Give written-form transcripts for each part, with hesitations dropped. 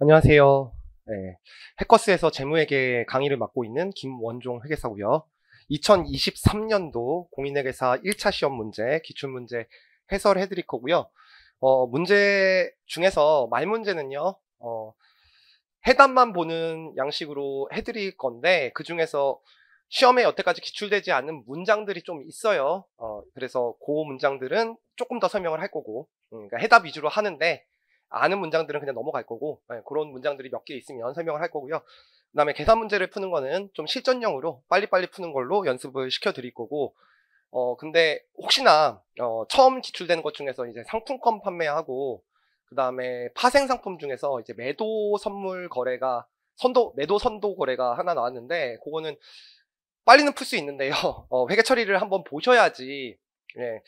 안녕하세요. 네, 해커스에서 재무회계 강의를 맡고 있는 김원종 회계사고요. 2023년도 공인회계사 1차 시험 문제, 기출문제 해설해 드릴 거고요. 문제 중에서 말 문제는요, 해답만 보는 양식으로 해드릴 건데, 그 중에서 시험에 여태까지 기출되지 않은 문장들이 좀 있어요. 그래서 그 문장들은 조금 더 설명을 할 거고, 그러니까 해답 위주로 하는데, 아는 문장들은 그냥 넘어갈 거고, 그런 문장들이 몇 개 있으면 설명을 할 거고요. 그 다음에 계산 문제를 푸는 거는 좀 실전형으로 빨리빨리 푸는 걸로 연습을 시켜 드릴 거고, 근데 혹시나, 처음 기출되는 것 중에서 이제 상품권 판매하고, 그 다음에 파생 상품 중에서 이제 매도 선물 거래가, 매도 선도 거래가 하나 나왔는데, 그거는 빨리는 풀 수 있는데요. 회계 처리를 한번 보셔야지, 예,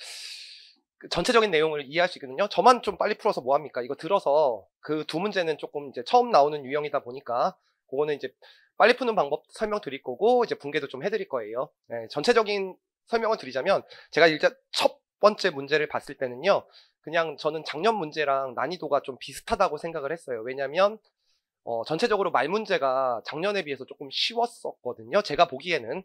그 전체적인 내용을 이해할 수 있거든요. 저만 좀 빨리 풀어서 뭐합니까? 이거 들어서 그 두 문제는 조금 이제 처음 나오는 유형이다 보니까, 그거는 이제 빨리 푸는 방법 설명드릴 거고, 이제 분개도 좀 해드릴 거예요. 예, 전체적인 설명을 드리자면, 제가 일단 첫 번째 문제를 봤을 때는요, 그냥 저는 작년 문제랑 난이도가 좀 비슷하다고 생각을 했어요. 왜냐면, 전체적으로 말 문제가 작년에 비해서 조금 쉬웠었거든요. 제가 보기에는.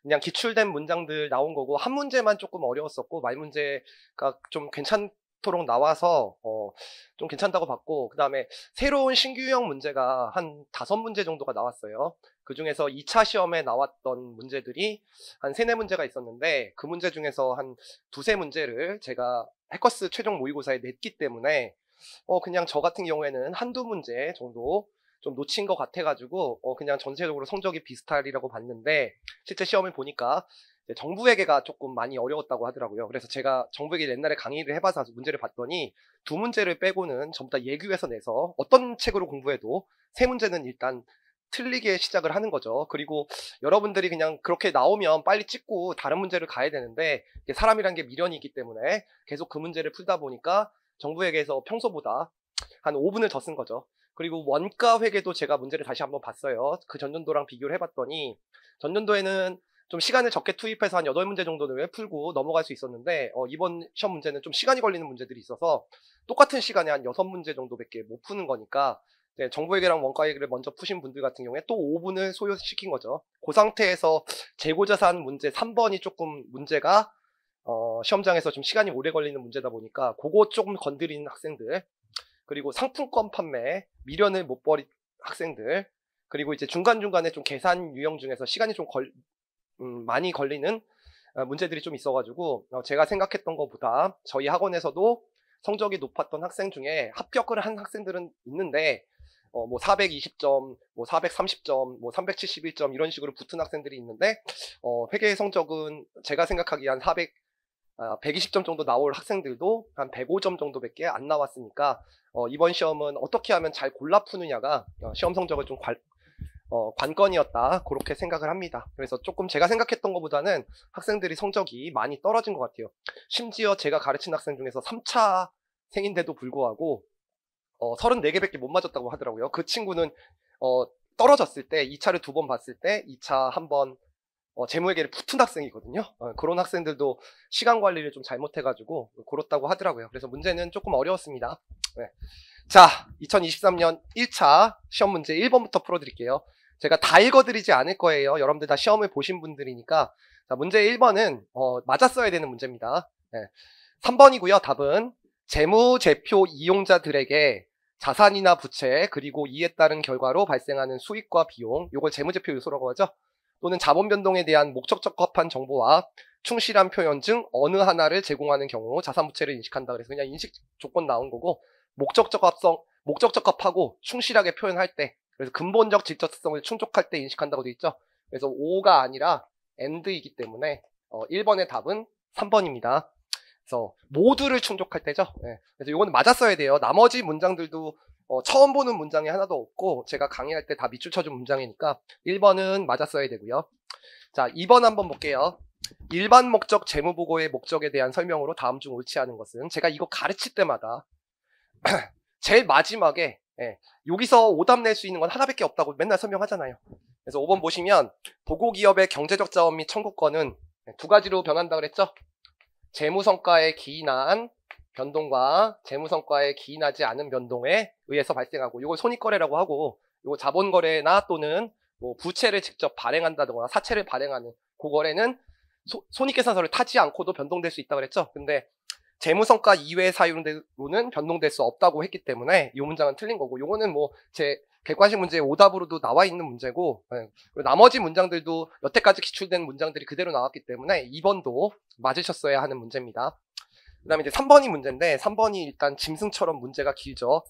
그냥 기출된 문장들 나온 거고, 한 문제만 조금 어려웠었고, 말 문제가 좀 괜찮도록 나와서, 좀 괜찮다고 봤고, 그 다음에 새로운 신규형 문제가 한 5문제 정도가 나왔어요. 그 중에서 2차 시험에 나왔던 문제들이 한 3, 4문제가 있었는데, 그 문제 중에서 한 2, 3문제를 제가 해커스 최종 모의고사에 냈기 때문에, 그냥 저 같은 경우에는 한두 문제 정도 좀 놓친 것 같아가지고, 그냥 전체적으로 성적이 비슷하리라고 봤는데, 실제 시험을 보니까 정부회계가 조금 많이 어려웠다고 하더라고요. 그래서 제가 정부회계 옛날에 강의를 해봐서 문제를 봤더니, 2문제를 빼고는 전부 다 예규에서 내서 어떤 책으로 공부해도 3문제는 일단 틀리게 시작을 하는 거죠. 그리고 여러분들이 그냥 그렇게 나오면 빨리 찍고 다른 문제를 가야 되는데, 사람이란 게 미련이 있기 때문에 계속 그 문제를 풀다 보니까 정부회계에서 평소보다 한 5분을 더 쓴 거죠. 그리고 원가 회계도 제가 문제를 다시 한번 봤어요. 그 전년도랑 비교를 해봤더니, 전년도에는 좀 시간을 적게 투입해서 한 8문제 정도는 풀고 넘어갈 수 있었는데, 이번 시험 문제는 좀 시간이 걸리는 문제들이 있어서 똑같은 시간에 한 6문제 정도밖에 못 푸는 거니까, 정보회계랑 원가회계를 먼저 푸신 분들 같은 경우에 또 5분을 소요시킨 거죠. 그 상태에서 재고자산 문제 3번이 조금 문제가, 시험장에서 좀 시간이 오래 걸리는 문제다 보니까 그거 조금 건드리는 학생들, 그리고 상품권 판매, 미련을 못 버린 학생들, 그리고 이제 중간중간에 좀 계산 유형 중에서 시간이 좀 많이 걸리는 문제들이 좀 있어가지고, 제가 생각했던 것보다 저희 학원에서도 성적이 높았던 학생 중에 합격을 한 학생들은 있는데, 뭐 420점, 뭐 430점, 뭐 371점 이런 식으로 붙은 학생들이 있는데, 회계 성적은 제가 생각하기에 한 120점 정도 나올 학생들도 한 105점 정도밖에 안 나왔으니까, 이번 시험은 어떻게 하면 잘 골라 푸느냐가 시험 성적을 좀 관건이었다, 그렇게 생각을 합니다. 그래서 조금 제가 생각했던 것보다는 학생들이 성적이 많이 떨어진 것 같아요. 심지어 제가 가르친 학생 중에서 3차 생인데도 불구하고 34개밖에 못 맞았다고 하더라고요. 그 친구는 떨어졌을 때 2차를 2번 봤을 때 2차 한 번 재무회계를 붙은 학생이거든요. 그런 학생들도 시간 관리를 좀 잘못해가지고 그렇다고 하더라고요. 그래서 문제는 조금 어려웠습니다. 네. 자, 2023년 1차 시험 문제 1번부터 풀어드릴게요. 제가 다 읽어드리지 않을 거예요. 여러분들 다 시험을 보신 분들이니까. 자, 문제 1번은 맞았어야 되는 문제입니다. 네. 3번이고요. 답은 재무제표 이용자들에게 자산이나 부채, 그리고 이에 따른 결과로 발생하는 수익과 비용, 이걸 재무제표 요소라고 하죠. 또는 자본 변동에 대한 목적적 합한 정보와 충실한 표현 중 어느 하나를 제공하는 경우 자산 부채를 인식한다. 그래서 그냥 인식 조건 나온 거고, 목적적 합하고 충실하게 표현할 때, 그래서 근본적 질적성을 충족할 때 인식한다고 되어 있죠. 그래서 5가 아니라 AND이기 때문에 1번의 답은 3번입니다. 그래서 모두를 충족할 때죠. 네. 그래서 이거는 맞았어야 돼요. 나머지 문장들도 처음 보는 문장이 하나도 없고, 제가 강의할 때 다 밑줄 쳐준 문장이니까 1번은 맞았어야 되고요. 자, 2번 한번 볼게요. 일반 목적 재무보고의 목적에 대한 설명으로 다음 중 옳지 않은 것은, 제가 이거 가르칠 때마다 제일 마지막에, 여기서 오답 낼 수 있는 건 하나밖에 없다고 맨날 설명하잖아요. 그래서 5번 보시면 보고기업의 경제적 자원 및 청구권은 2가지로 변한다 그랬죠. 재무성과에 기인한 변동과 재무성과에 기인하지 않은 변동에 의해서 발생하고, 이걸 손익거래라고 하고, 이거 자본거래나 또는 뭐 부채를 직접 발행한다거나 사채를 발행하는 그 거래는 손익계산서를 타지 않고도 변동될 수 있다고 그랬죠. 근데 재무성과 이외의 사유로는 변동될 수 없다고 했기 때문에 이 문장은 틀린 거고, 요거는 뭐 제 객관식 문제의 오답으로도 나와 있는 문제고, 그리고 나머지 문장들도 여태까지 기출된 문장들이 그대로 나왔기 때문에 2번도 맞으셨어야 하는 문제입니다. 그 다음에 이제 3번이 문제인데, 3번이 일단 짐승처럼 문제가 길죠.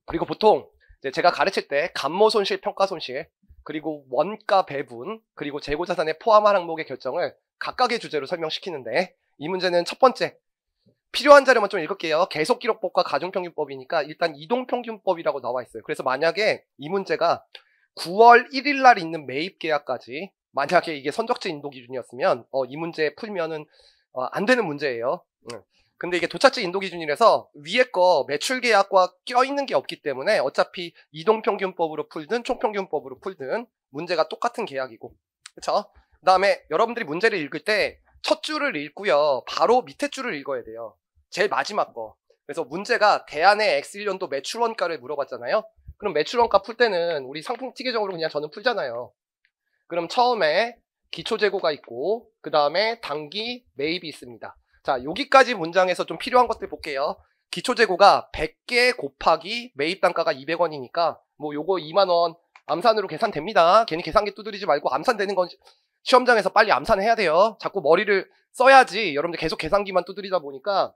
그리고 보통 이제 제가 가르칠 때 감모손실, 평가손실, 그리고 원가 배분, 그리고 재고자산에 포함할 항목의 결정을 각각의 주제로 설명시키는데, 이 문제는 첫 번째, 필요한 자료만 좀 읽을게요. 계속기록법과 가중평균법이니까 일단 이동평균법이라고 나와 있어요. 그래서 만약에 이 문제가 9월 1일 날 있는 매입계약까지 만약에 이게 선적지 인도 기준이었으면 이 문제 풀면은 안 되는 문제예요. 근데 이게 도착지 인도 기준이라서 위에 거 매출계약과 껴있는 게 없기 때문에 어차피 이동평균법으로 풀든 총평균법으로 풀든 문제가 똑같은 계약이고, 그쵸? 그 다음에 여러분들이 문제를 읽을 때 첫 줄을 읽고요, 바로 밑에 줄을 읽어야 돼요. 제일 마지막 거. 그래서 문제가 대안의 X1년도 매출원가를 물어봤잖아요. 그럼 매출원가 풀 때는 우리 상품티 계정으로 그냥 저는 풀잖아요. 그럼 처음에 기초재고가 있고, 그 다음에 당기 매입이 있습니다. 자, 여기까지 문장에서 좀 필요한 것들 볼게요. 기초재고가 100개 곱하기 매입단가가 200원이니까 뭐 요거 2만원 암산으로 계산됩니다. 괜히 계산기 두드리지 말고 암산되는 건 시험장에서 빨리 암산해야 돼요. 자꾸 머리를 써야지 여러분들 계속 계산기만 두드리다 보니까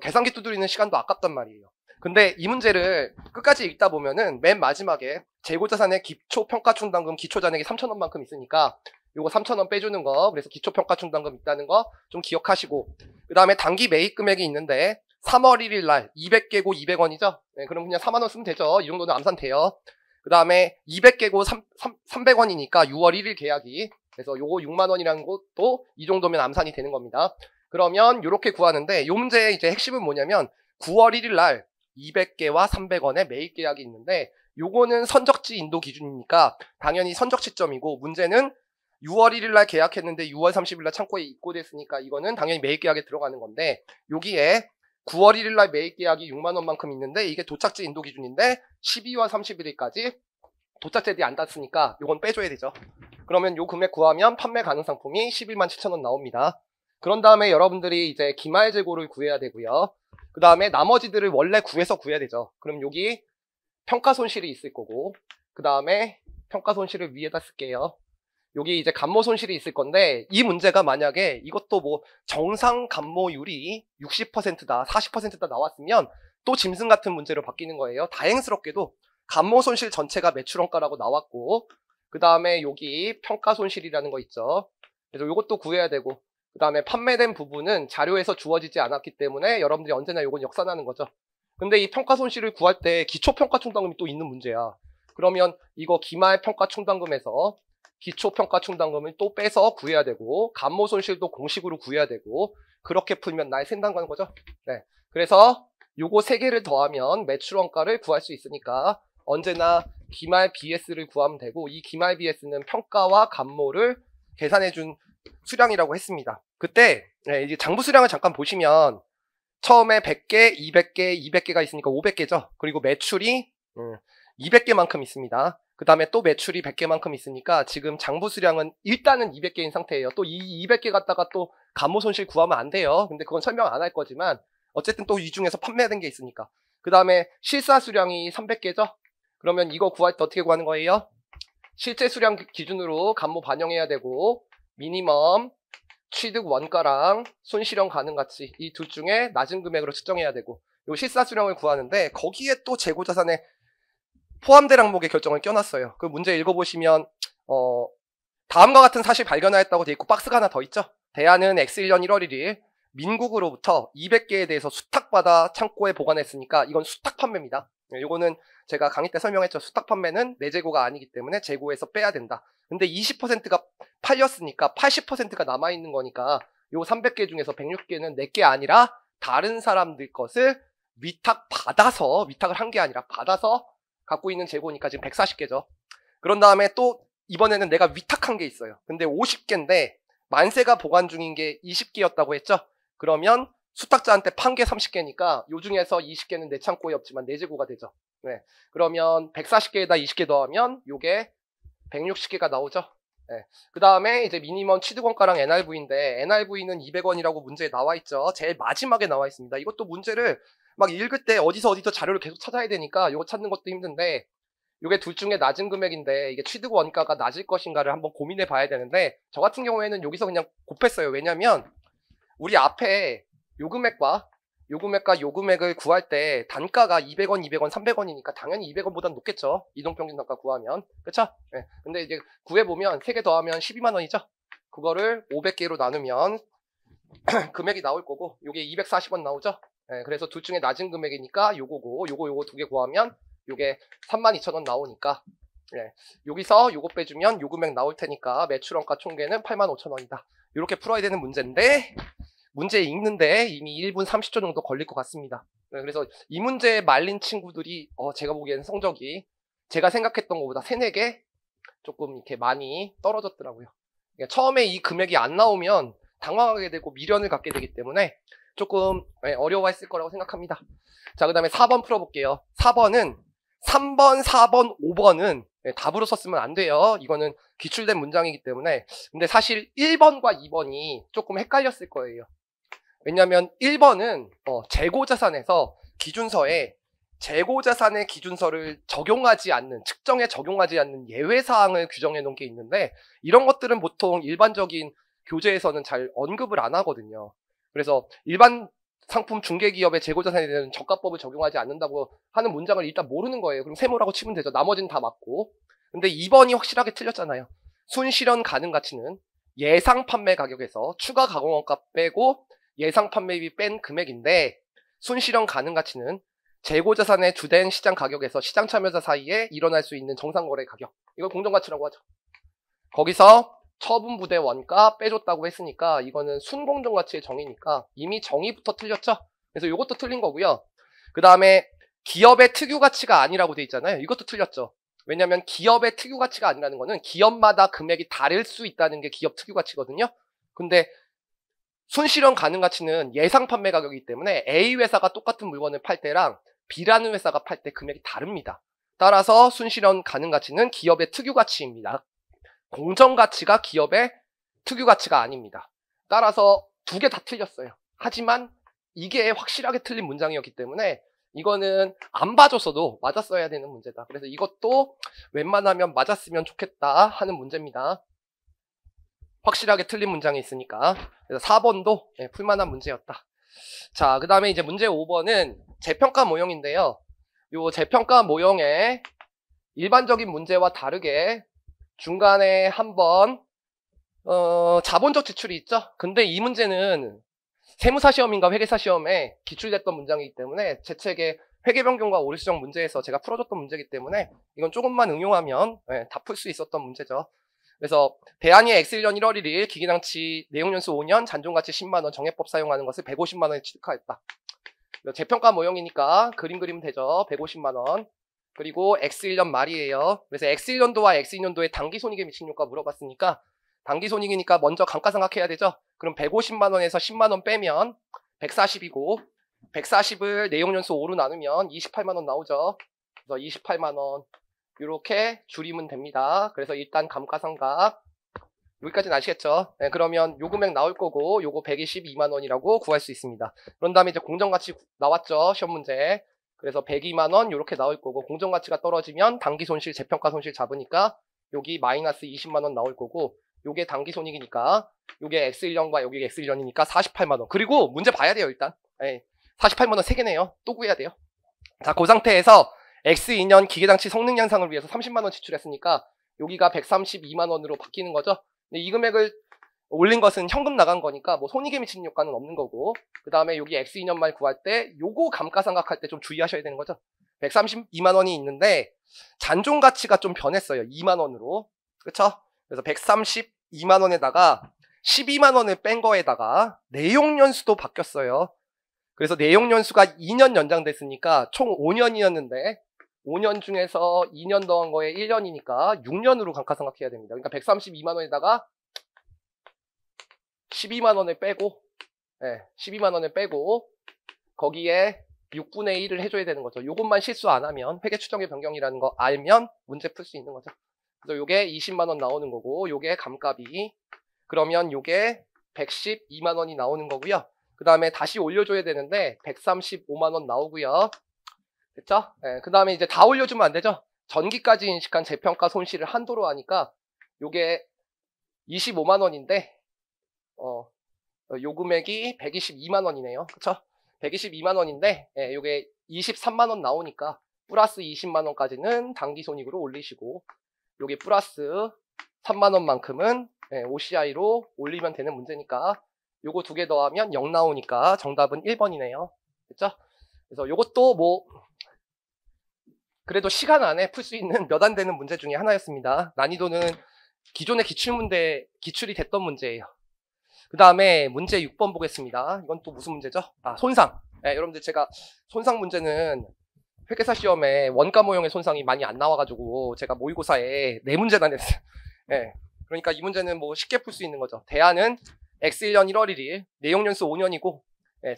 계산기 두드리는 시간도 아깝단 말이에요. 근데 이 문제를 끝까지 읽다 보면은 맨 마지막에 재고자산의 기초평가충당금 기초잔액이 3,000원만큼 있으니까 요거 3,000원 빼주는 거, 그래서 기초평가충당금 있다는 거 좀 기억하시고, 그 다음에 당기 매입 금액이 있는데 3월 1일 날 200개고 200원이죠. 네, 그럼 그냥 4만원 쓰면 되죠. 이 정도는 암산돼요. 그 다음에 200개고 300원이니까 6월 1일 계약이, 그래서 요거 6만원이라는 것도 이 정도면 암산이 되는 겁니다. 그러면 요렇게 구하는데, 요 문제의 이제 핵심은 뭐냐면 9월 1일 날 200개와 300원의 매입 계약이 있는데, 요거는 선적지 인도 기준이니까 당연히 선적시점이고, 문제는 6월 1일 날 계약했는데 6월 30일 날 창고에 입고됐으니까 이거는 당연히 매입 계약에 들어가는 건데, 여기에 9월 1일 날 매입 계약이 6만원만큼 있는데 이게 도착지 인도 기준인데 12월 31일까지 도착제들이 안 닿았으니까 요건 빼줘야 되죠. 그러면 요 금액 구하면 판매 가능 상품이 11만 7천원 나옵니다. 그런 다음에 여러분들이 이제 기말 재고를 구해야 되고요. 그 다음에 나머지들을 원래 구해서 구해야 되죠. 그럼 여기 평가 손실이 있을 거고, 그 다음에 평가 손실을 위에다 쓸게요. 여기 이제 감모 손실이 있을 건데, 이 문제가 만약에 이것도 뭐 정상 감모율이 60%다 40%다 나왔으면 또 짐승 같은 문제로 바뀌는 거예요. 다행스럽게도 감모 손실 전체가 매출원가라고 나왔고, 그 다음에 여기 평가 손실이라는 거 있죠. 그래서 이것도 구해야 되고, 그 다음에 판매된 부분은 자료에서 주어지지 않았기 때문에 여러분들이 언제나 이건 역산하는 거죠. 근데 이 평가 손실을 구할 때 기초평가충당금이 또 있는 문제야. 그러면 이거 기말평가충당금에서 기초평가충당금을 또 빼서 구해야 되고, 감모 손실도 공식으로 구해야 되고, 그렇게 풀면 날 샌다는 거죠. 네. 그래서 요거 세 개를 더하면 매출원가를 구할 수 있으니까 언제나 기말 BS를 구하면 되고, 이 기말 BS는 평가와 감모를 계산해준 수량이라고 했습니다. 그때 이제 장부 수량을 잠깐 보시면 처음에 100개, 200개, 200개가 있으니까 500개죠. 그리고 매출이 200개만큼 있습니다. 그 다음에 또 매출이 100개만큼 있으니까 지금 장부 수량은 일단은 200개인 상태예요. 또 이 200개 갖다가 또 감모 손실 구하면 안 돼요. 근데 그건 설명 안 할 거지만 어쨌든 또 이 중에서 판매된 게 있으니까. 그 다음에 실사 수량이 300개죠. 그러면 이거 구할 때 어떻게 구하는 거예요? 실제 수량 기준으로 감모 반영해야 되고, 미니멈 취득 원가랑 손실형 가능가치 이 둘 중에 낮은 금액으로 측정해야 되고, 요 실사 수량을 구하는데 거기에 또 재고자산에 포함될 항목의 결정을 껴놨어요. 그 문제 읽어보시면 다음과 같은 사실 발견하였다고 돼 있고 박스가 하나 더 있죠. 대안은 X1년 1월 1일 민국으로부터 200개에 대해서 수탁받아 창고에 보관했으니까 이건 수탁 판매입니다. 요거는 제가 강의 때 설명했죠. 수탁 판매는 내 재고가 아니기 때문에 재고에서 빼야 된다. 근데 20%가 팔렸으니까 80%가 남아있는 거니까 요 300개 중에서 106개는 내 게 아니라 다른 사람들 것을 위탁받아서, 위탁을 한 게 아니라 받아서 갖고 있는 재고니까 지금 140개죠. 그런 다음에 또 이번에는 내가 위탁한 게 있어요. 근데 50개인데 만세가 보관 중인 게 20개였다고 했죠. 그러면 수탁자한테 판 게 30개니까 요 중에서 20개는 내 창고에 없지만 내 재고가 되죠. 네. 그러면 140개에다 20개 더하면 요게 160개가 나오죠. 네. 그 다음에 이제 미니멈 취득원가랑 NRV인데 NRV는 200원이라고 문제에 나와 있죠. 제일 마지막에 나와 있습니다. 이것도 문제를 막 읽을 때 어디서 자료를 계속 찾아야 되니까 이거 찾는 것도 힘든데 이게 둘 중에 낮은 금액인데 이게 취득 원가가 낮을 것인가를 한번 고민해 봐야 되는데 저 같은 경우에는 여기서 그냥 곱했어요. 왜냐면 우리 앞에 요 금액과 요 금액을 구할 때 단가가 200원, 200원, 300원이니까 당연히 200원보다 높겠죠. 이동평균 단가 구하면. 그쵸? 네. 근데 이제 구해보면 3개 더하면 12만 원이죠. 그거를 500개로 나누면 금액이 나올 거고 요게 240원 나오죠. 네. 그래서 둘 중에 낮은 금액이니까 요거고 요거 두 개 구하면 요게 32,000원 나오니까 네. 여기서 요거 빼주면 요 금액 나올 테니까 매출원가 총계는 85,000원이다. 이렇게 풀어야 되는 문제인데 문제 읽는데 이미 1분 30초 정도 걸릴 것 같습니다. 네, 그래서 이 문제에 말린 친구들이 제가 보기에는 성적이 제가 생각했던 것보다 3, 4개 조금 이렇게 많이 떨어졌더라고요. 그러니까 처음에 이 금액이 안 나오면 당황하게 되고 미련을 갖게 되기 때문에 조금 어려워했을 거라고 생각합니다. 자, 그 다음에 4번 풀어볼게요. 4번은 3번, 4번, 5번은 답으로 썼으면 안 돼요. 이거는 기출된 문장이기 때문에. 근데 사실 1번과 2번이 조금 헷갈렸을 거예요. 왜냐면 1번은 재고자산에서 기준서에 재고자산의 기준서를 적용하지 않는, 측정에 적용하지 않는 예외사항을 규정해 놓은 게 있는데 이런 것들은 보통 일반적인 교재에서는 잘 언급을 안 하거든요. 그래서 일반 상품 중개기업의 재고자산에 대한 저가법을 적용하지 않는다고 하는 문장을 일단 모르는 거예요. 그럼 세모라고 치면 되죠. 나머지는 다 맞고. 근데 2번이 확실하게 틀렸잖아요. 순실현 가능 가치는 예상 판매 가격에서 추가 가공원가 빼고 예상 판매비 뺀 금액인데 순실현 가능 가치는 재고자산의 주된 시장 가격에서 시장 참여자 사이에 일어날 수 있는 정상거래 가격. 이걸 공정가치라고 하죠. 거기서 처분부대 원가 빼줬다고 했으니까 이거는 순공정가치의 정의니까 이미 정의부터 틀렸죠. 그래서 이것도 틀린 거고요. 그 다음에 기업의 특유가치가 아니라고 돼 있잖아요. 이것도 틀렸죠. 왜냐하면 기업의 특유가치가 아니라는 거는 기업마다 금액이 다를 수 있다는 게 기업 특유가치거든요. 근데 순실현 가능 가치는 예상 판매 가격이기 때문에 A 회사가 똑같은 물건을 팔 때랑 B라는 회사가 팔 때 금액이 다릅니다. 따라서 순실현 가능 가치는 기업의 특유가치입니다. 공정가치가 기업의 특유가치가 아닙니다. 따라서 두 개 다 틀렸어요. 하지만 이게 확실하게 틀린 문장이었기 때문에 이거는 안 봐줬어도 맞았어야 되는 문제다. 그래서 이것도 웬만하면 맞았으면 좋겠다 하는 문제입니다. 확실하게 틀린 문장이 있으니까. 그래서 4번도 풀만한 문제였다. 자, 그 다음에 이제 문제 5번은 재평가 모형인데요. 요 재평가 모형의 일반적인 문제와 다르게 중간에 한번 자본적 지출이 있죠. 근데 이 문제는 세무사 시험인가 회계사 시험에 기출됐던 문장이기 때문에 제 책의 회계변경과 오류수정 문제에서 제가 풀어줬던 문제이기 때문에 이건 조금만 응용하면 다 풀 수 있었던 문제죠. 그래서 대안이 X1년 1월 1일 기기장치 내용연수 5년 잔존가치 10만원 정해법 사용하는 것을 150만원에 취득하였다. 재평가 모형이니까 그림 그리면 되죠. 150만원. 그리고 X1년 말이에요. 그래서 X1년도와 X2년도의 단기손익에 미친 효과 물어봤으니까 단기손익이니까 먼저 감가상각해야 되죠. 그럼 150만원에서 10만원 빼면 140이고 140을 내용연수 5로 나누면 28만원 나오죠. 그래서 28만원 이렇게 줄이면 됩니다. 그래서 일단 감가상각 여기까지는 아시겠죠? 네, 그러면 요 금액 나올 거고 요거 122만원이라고 구할 수 있습니다. 그런 다음에 이제 공정가치 나왔죠. 시험 문제. 그래서 102만원 이렇게 나올 거고 공정가치가 떨어지면 단기손실 재평가 손실 잡으니까 여기 마이너스 20만원 나올 거고 요게 단기손익이니까 요게 X1년과 여기 X1년이니까 48만원. 그리고 문제 봐야 돼요. 일단 48만원 3개네요. 또 구해야 돼요. 자, 그 상태에서 X2년 기계장치 성능 향상을 위해서 30만원 지출했으니까 여기가 132만원으로 바뀌는 거죠. 근데 이 금액을 올린 것은 현금 나간 거니까 뭐 손익에 미치는 효과는 없는 거고 그 다음에 여기 X2년 말 구할 때 요거 감가상각할 때 좀 주의하셔야 되는 거죠. 132만원이 있는데 잔존가치가 좀 변했어요. 2만원으로. 그쵸? 그래서 132만원에다가 12만원을 뺀 거에다가 내용연수도 바뀌었어요. 그래서 내용연수가 2년 연장됐으니까 총 5년이었는데 5년 중에서 2년 더한 거에 1년이니까 6년으로 감가상각해야 됩니다. 그러니까 132만원에다가 12만원을 빼고 12만 원을 빼고 거기에 6분의 1을 해줘야 되는 거죠. 요것만 실수 안 하면 회계 추정의 변경이라는 거 알면 문제 풀 수 있는 거죠. 그래서 요게 20만 원 나오는 거고 요게 감가비. 그러면 요게 112만 원이 나오는 거고요. 그 다음에 다시 올려줘야 되는데 135만 원 나오고요. 됐죠? 그 다음에 이제 다 올려주면 안 되죠? 전기까지 인식한 재평가 손실을 한도로 하니까 요게 25만 원인데 요 금액이 122만 원이네요. 그쵸? 122만 원인데 요게 23만 원 나오니까 플러스 20만 원까지는 당기손익으로 올리시고 요게 플러스 3만 원만큼은 OCI로 올리면 되는 문제니까 요거 두 개 더하면 0 나오니까 정답은 1번이네요. 됐죠? 그래서 요것도 뭐 그래도 시간 안에 풀 수 있는 몇 안 되는 문제 중에 하나였습니다. 난이도는 기존의 기출이 됐던 문제예요. 그 다음에 문제 6번 보겠습니다. 이건 또 무슨 문제죠? 손상. 여러분들 제가 손상 문제는 회계사 시험에 원가 모형의 손상이 많이 안 나와가지고 제가 모의고사에 4문제나 냈어요. 그러니까 이 문제는 뭐 쉽게 풀 수 있는 거죠. 대안은 X1년 1월 1일, 내용연수 5년이고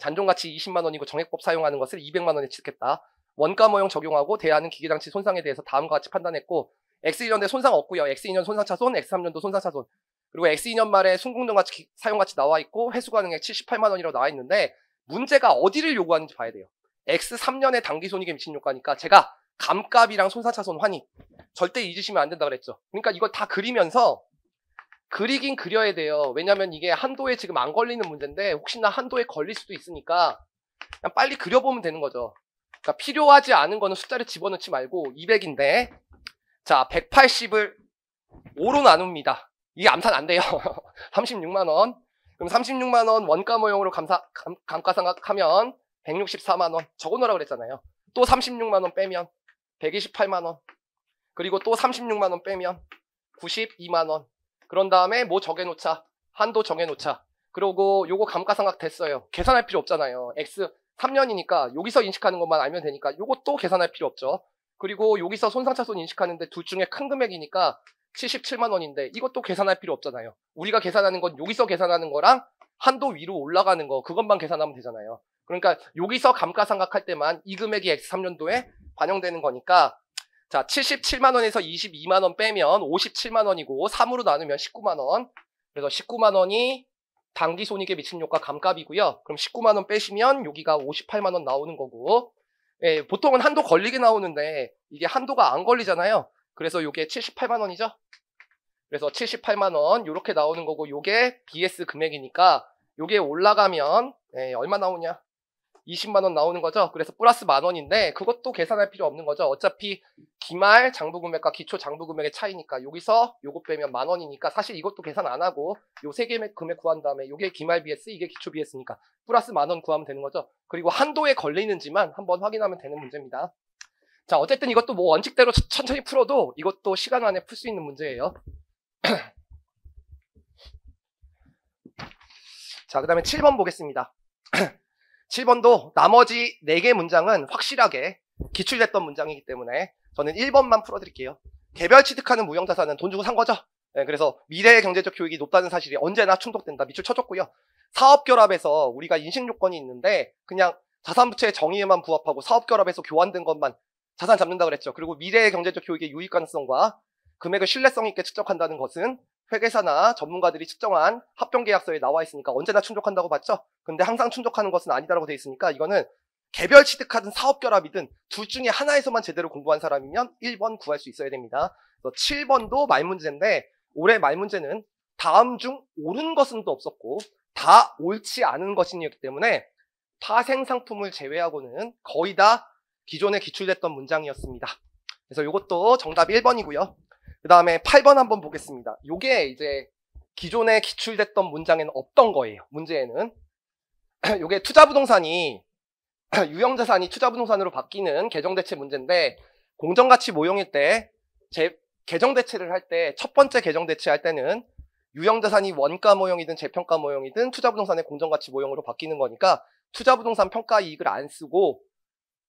잔존가치 20만 원이고 정액법 사용하는 것을 200만 원에 취득했다. 원가 모형 적용하고 대안은 기계장치 손상에 대해서 다음과 같이 판단했고 X1년에 손상 없고요. X2년 손상차손, X3년도 손상차손. 그리고 X2년 말에 순공등가치 사용가치 나와 있고 회수가능액 78만 원이라고 나와 있는데 문제가 어디를 요구하는지 봐야 돼요. X3년에 당기손익에 미친 효과니까 제가 감값이랑 손상차손 환입 절대 잊으시면 안 된다 그랬죠. 그러니까 이걸 다 그리면서 그리긴 그려야 돼요. 왜냐면 이게 한도에 지금 안 걸리는 문제인데 혹시나 한도에 걸릴 수도 있으니까 그냥 빨리 그려보면 되는 거죠. 그러니까 필요하지 않은 거는 숫자를 집어넣지 말고 200인데 자 180을 5로 나눕니다. 이게 암산 안 돼요. 36만 원. 그럼 36만 원 원가 모형으로 감가상각하면 164만 원. 적어놓으라고 그랬잖아요. 또 36만 원 빼면 128만 원. 그리고 또 36만 원 빼면 92만 원. 그런 다음에 뭐 정해놓자. 한도 정해놓자. 그리고 요거 감가상각 됐어요. 계산할 필요 없잖아요. X 3년이니까 여기서 인식하는 것만 알면 되니까 요것도 계산할 필요 없죠. 그리고 여기서 손상차손 인식하는데 둘 중에 큰 금액이니까 77만 원인데 이것도 계산할 필요 없잖아요. 우리가 계산하는 건 여기서 계산하는 거랑 한도 위로 올라가는 거 그것만 계산하면 되잖아요. 그러니까 여기서 감가상각할 때만 이 금액이 X3년도에 반영되는 거니까 자 77만 원에서 22만 원 빼면 57만 원이고 3으로 나누면 19만 원. 그래서 19만 원이 당기손익에 미친 효과 감값이고요. 그럼 19만 원 빼시면 여기가 58만 원 나오는 거고 보통은 한도 걸리게 나오는데 이게 한도가 안 걸리잖아요. 그래서 요게 78만 원이죠. 그래서 78만 원 요렇게 나오는 거고 요게 BS 금액이니까 요게 올라가면 얼마 나오냐? 20만 원 나오는 거죠. 그래서 플러스 만 원인데 그것도 계산할 필요 없는 거죠. 어차피 기말 장부금액과 기초 장부금액의 차이니까 여기서 요거 빼면 만 원이니까 사실 이것도 계산 안 하고 요 세 개의 금액 구한 다음에 요게 기말 BS 이게 기초 BS니까 플러스 만 원 구하면 되는 거죠. 그리고 한도에 걸리는지만 한번 확인하면 되는 문제입니다. 자 어쨌든 이것도 뭐 원칙대로 천천히 풀어도 이것도 시간 안에 풀 수 있는 문제예요. 자 그 다음에 7번 보겠습니다. 7번도 나머지 4개 문장은 확실하게 기출됐던 문장이기 때문에 저는 1번만 풀어드릴게요. 개별 취득하는 무형자산은 돈 주고 산 거죠. 그래서 미래의 경제적 효익이 높다는 사실이 언제나 충족된다. 밑줄 쳐줬고요. 사업결합에서 우리가 인식요건이 있는데 그냥 자산부채의 정의에만 부합하고 사업결합에서 교환된 것만 자산 잡는다 그랬죠. 그리고 미래의 경제적 효익의 유익 가능성과 금액을 신뢰성 있게 측정한다는 것은 회계사나 전문가들이 측정한 합병계약서에 나와 있으니까 언제나 충족한다고 봤죠? 근데 항상 충족하는 것은 아니다라고 돼 있으니까 이거는 개별 취득하든 사업결합이든 둘 중에 하나에서만 제대로 공부한 사람이면 1번 구할 수 있어야 됩니다. 그래서 7번도 말문제인데 올해 말문제는 다음 중 옳은 것은 또 없었고 다 옳지 않은 것이었기 때문에 파생상품을 제외하고는 거의 다 기존에 기출됐던 문장이었습니다. 그래서 이것도 정답 1번이고요. 그 다음에 8번 한번 보겠습니다. 요게 이제 기존에 기출됐던 문장에는 없던 거예요. 문제에는 요게 투자부동산이 유형자산이 투자부동산으로 바뀌는 개정대체 문제인데 공정가치 모형일 때 개정대체를 할 때 첫 번째 개정대체 할 때는 유형자산이 원가 모형이든 재평가 모형이든 투자부동산의 공정가치 모형으로 바뀌는 거니까 투자부동산 평가이익을 안 쓰고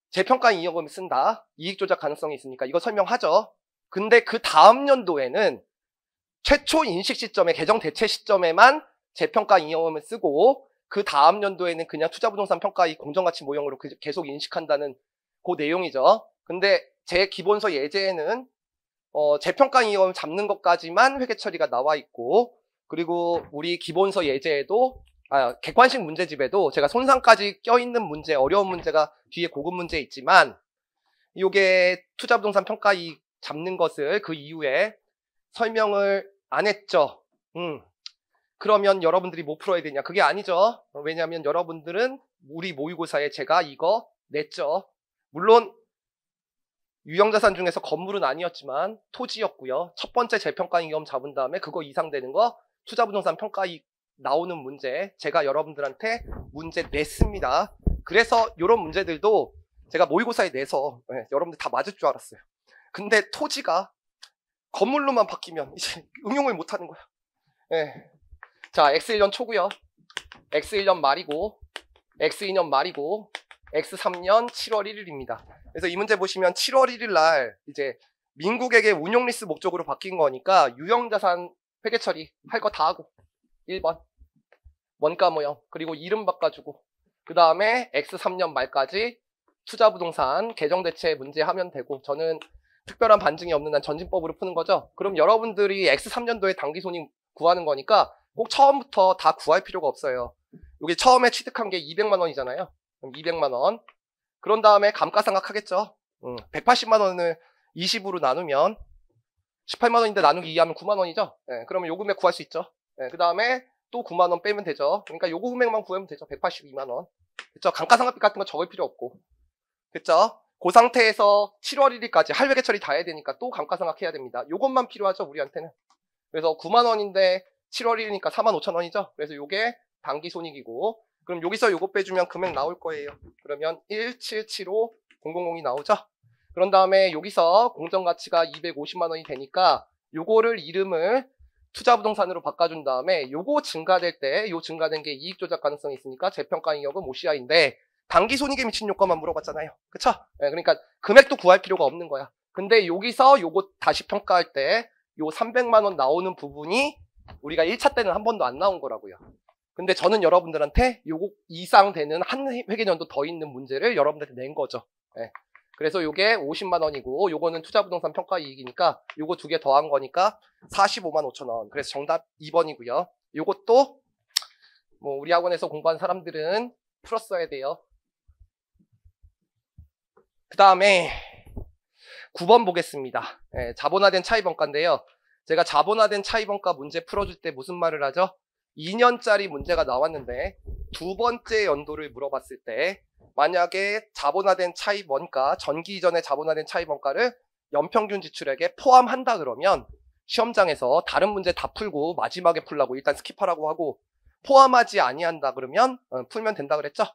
재평가 이익을 쓴다. 이익 조작 가능성이 있으니까 이거 설명하죠. 근데 그 다음 연도에는 최초 인식 시점에 개정 대체 시점에만 재평가 이익을 쓰고 그 다음 연도에는 그냥 투자부동산 평가이익 공정가치 모형으로 계속 인식한다는 그 내용이죠. 근데 제 기본서 예제에는 재평가이익을 잡는 것까지만 회계 처리가 나와 있고, 그리고 우리 기본서 예제에도 객관식 문제집에도 제가 손상까지 껴있는 문제, 어려운 문제가 뒤에 고급 문제에 있지만, 요게 투자부동산 평가이익 잡는 것을 그 이후에 설명을 안 했죠. 그러면 여러분들이 못 풀어야 되냐? 그게 아니죠. 왜냐하면 여러분들은 우리 모의고사에 제가 이거 냈죠. 물론 유형자산 중에서 건물은 아니었지만 토지였고요. 첫 번째 재평가이익 잡은 다음에 그거 이상 되는 거 투자부동산 평가이익 나오는 문제 제가 여러분들한테 문제 냈습니다. 그래서 이런 문제들도 제가 모의고사에 내서 여러분들 다 맞을 줄 알았어요. 근데 토지가 건물로만 바뀌면 이제 응용을 못하는 거야. 자, X1년 초고요. X1년 말이고 X2년 말이고 X3년 7월 1일입니다. 그래서 이 문제 보시면 7월 1일 날 이제 민국에게 운용리스 목적으로 바뀐 거니까 유형자산 회계 처리 할 거 다 하고 1번 원가 모형 그리고 이름 바꿔주고 그 다음에 X3년 말까지 투자부동산 계정대체 문제 하면 되고, 저는 특별한 반증이 없는 한 전진법으로 푸는 거죠. 그럼 여러분들이 X3년도에 당기손익 구하는 거니까 꼭 처음부터 다 구할 필요가 없어요. 여기 처음에 취득한 게 200만 원이잖아요. 그럼 200만 원. 그런 다음에 감가상각 하겠죠. 180만 원을 20으로 나누면 18만 원인데 나누기 2하면 9만 원이죠. 그러면 요 금액 구할 수 있죠. 그 다음에 또 9만 원 빼면 되죠. 그러니까 요 금액만 구하면 되죠. 182만 원. 됐죠? 감가상각비 같은 거 적을 필요 없고. 됐죠? 그 상태에서 7월 1일까지 할회계 처리 다 해야 되니까 또 감가상각 해야 됩니다. 요것만 필요하죠, 우리한테는. 그래서 9만 원인데 7월 1일이니까 4만 5천 원이죠. 그래서 요게 당기손익이고, 그럼 여기서 요거 빼주면 금액 나올 거예요. 그러면 1775000이 나오죠. 그런 다음에 여기서 공정가치가 250만 원이 되니까 요거를 이름을 투자부동산으로 바꿔준 다음에 요거 증가될 때 요 증가된 게 이익조작 가능성이 있으니까 재평가이익은 OCI인데 당기손익에 미친 요건만 물어봤잖아요. 그쵸? 그러니까 금액도 구할 필요가 없는 거야. 근데 여기서 요거 다시 평가할 때 요 300만 원 나오는 부분이 우리가 1차 때는 한 번도 안 나온 거라고요. 근데 저는 여러분들한테 요거 이상 되는 한 회계년도 더 있는 문제를 여러분들한테 낸 거죠. 그래서 요게 50만 원이고 요거는 투자부동산 평가이익이니까 요거 두 개 더한 거니까 45만 5천 원. 그래서 정답 2번이고요. 요것도 뭐 우리 학원에서 공부한 사람들은 풀었어야 돼요. 그 다음에 9번 보겠습니다. 자본화된 차이번가인데요. 제가 자본화된 차이번가 문제 풀어줄 때 무슨 말을 하죠? 2년짜리 문제가 나왔는데 두 번째 연도를 물어봤을 때 만약에 자본화된 차이번가, 전기 이전의 자본화된 차이번가를 연평균 지출액에 포함한다 그러면 시험장에서 다른 문제 다 풀고 마지막에 풀라고 일단 스킵하라고 하고, 포함하지 아니한다 그러면 풀면 된다 그랬죠.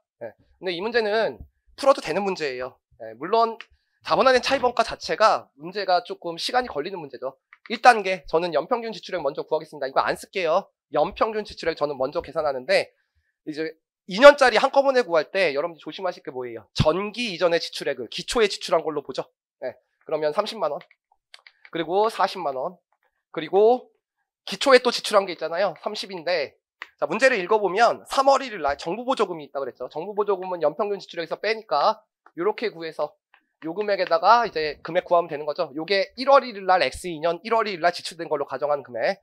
근데 이 문제는 풀어도 되는 문제예요. 물론 자본화된 차이번가 자체가 문제가 조금 시간이 걸리는 문제죠. 1단계 저는 연평균 지출액 먼저 구하겠습니다. 이거 안 쓸게요. 연평균 지출액 저는 먼저 계산하는데, 이제 2년짜리 한꺼번에 구할 때 여러분들 조심하실 게 뭐예요? 전기 이전의 지출액을 기초에 지출한 걸로 보죠. 그러면 30만 원, 그리고 40만 원, 그리고 기초에 또 지출한 게 있잖아요. 30인데 자, 문제를 읽어보면 3월 1일 날 정부보조금이 있다 그랬죠. 정부보조금은 연평균 지출액에서 빼니까 이렇게 구해서 요 금액에다가 이제 금액 구하면 되는 거죠. 요게 1월 1일 날 X2년 1월 1일 날 지출된 걸로 가정한 금액.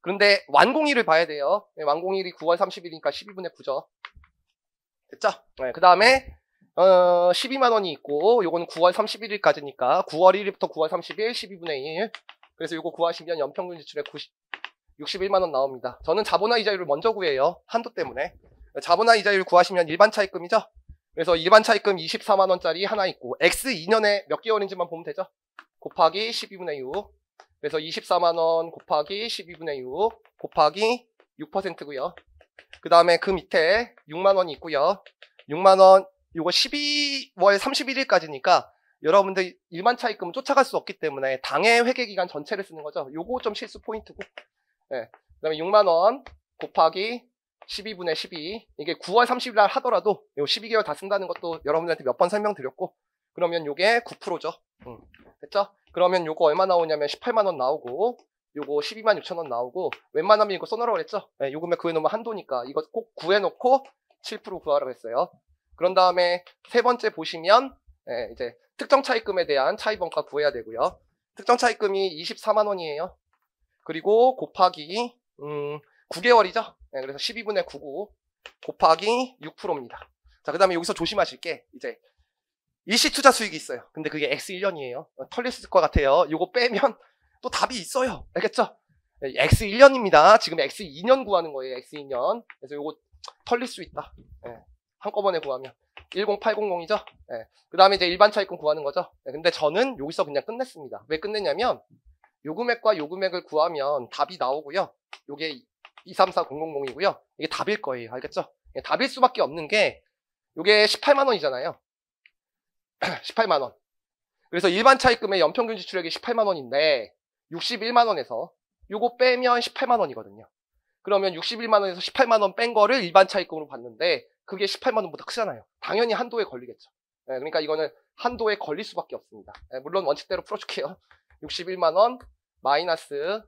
그런데 완공일을 봐야 돼요. 완공일이 9월 30일이니까 12분의 9죠. 됐죠? 그 다음에 12만 원이 있고 요거는 9월 31일까지니까 9월 1일부터 9월 30일 12분의 1. 그래서 요거 구하시면 연평균 지출액 61만 원 나옵니다. 저는 자본화 이자율을 먼저 구해요. 한도 때문에. 자본화 이자율 구하시면 일반 차입금이죠. 그래서 일반 차입금 24만 원짜리 하나 있고 X2년에 몇 개월인지만 보면 되죠. 곱하기 12분의 6. 그래서 24만 원 곱하기 12분의 6 곱하기 6%고요. 그 다음에 그 밑에 6만 원이 있고요. 6만 원 요거 12월 31일까지니까 여러분들 일반 차입금은 쫓아갈 수 없기 때문에 당해 회계기간 전체를 쓰는 거죠. 요거 좀 실수 포인트고. 그 다음에 6만 원 곱하기 12분의 12. 이게 9월 30일 날 하더라도 요 12개월 다 쓴다는 것도 여러분들한테 몇 번 설명드렸고, 그러면 요게 9%죠. 됐죠? 그러면 요거 얼마 나오냐면 18만 원 나오고, 요거 126,000원 나오고, 웬만하면 이거 써놓으라고 그랬죠? 네, 요 금액 구해놓으면 한도니까 이거 꼭 구해놓고 7% 구하라고 했어요. 그런 다음에 세 번째 보시면 이제 특정 차입금에 대한 차입원가 구해야 되고요. 특정 차입금이 24만 원이에요. 그리고 곱하기 9개월이죠. 그래서 12분의 99 곱하기 6%입니다. 자, 그 다음에 여기서 조심하실 게 이제 일시투자 수익이 있어요. 근데 그게 X1년이에요. 털렸을 것 같아요. 요거 빼면 또 답이 있어요. 알겠죠? X1년입니다. 지금 X2년 구하는 거예요. X2년. 그래서 요거 털릴 수 있다. 한꺼번에 구하면 10800이죠. 그 다음에 이제 일반 차입금 구하는 거죠. 근데 저는 여기서 그냥 끝냈습니다. 왜 끝냈냐면 요 금액과 요 금액을 구하면 답이 나오고요. 요게 234000이고요. 이게 답일 거예요. 알겠죠? 답일 수밖에 없는 게 요게 18만 원이잖아요. 18만 원. 그래서 일반 차입금의 연평균 지출액이 18만 원인데 61만 원에서 요거 빼면 18만 원이거든요. 그러면 61만 원에서 18만 원 뺀 거를 일반 차입금으로 받는데 그게 18만 원보다 크잖아요. 당연히 한도에 걸리겠죠. 그러니까 이거는 한도에 걸릴 수밖에 없습니다. 물론 원칙대로 풀어줄게요. 61만 원 마이너스